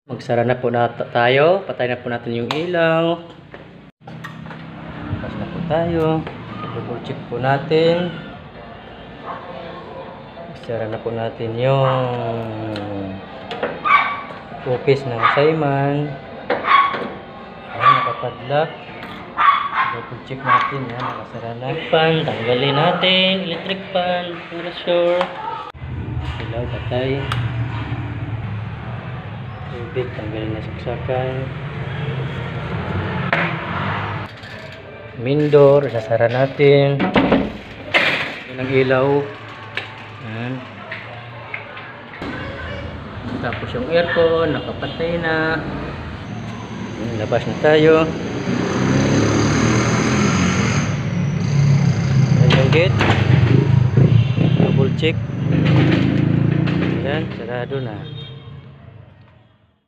Magsara na po tayo. Patay na po natin yung ilaw. Tapos na po tayo. Double check po natin. Magsara na po natin yung office ng Simon. Ayan, nakapadlock. Double check natin. Yan, nakasara na. Fan, tanggalin natin. Electric fan. Para sure. Ilaw, patay. Tubig, tanggalin na saksakan. Main door, sasara natin. Yan ang ilaw. Yan. Tapos yung aircon, nakapatay na. Labas na tayo. Yan yung gate. Double check. Yan, sarado na.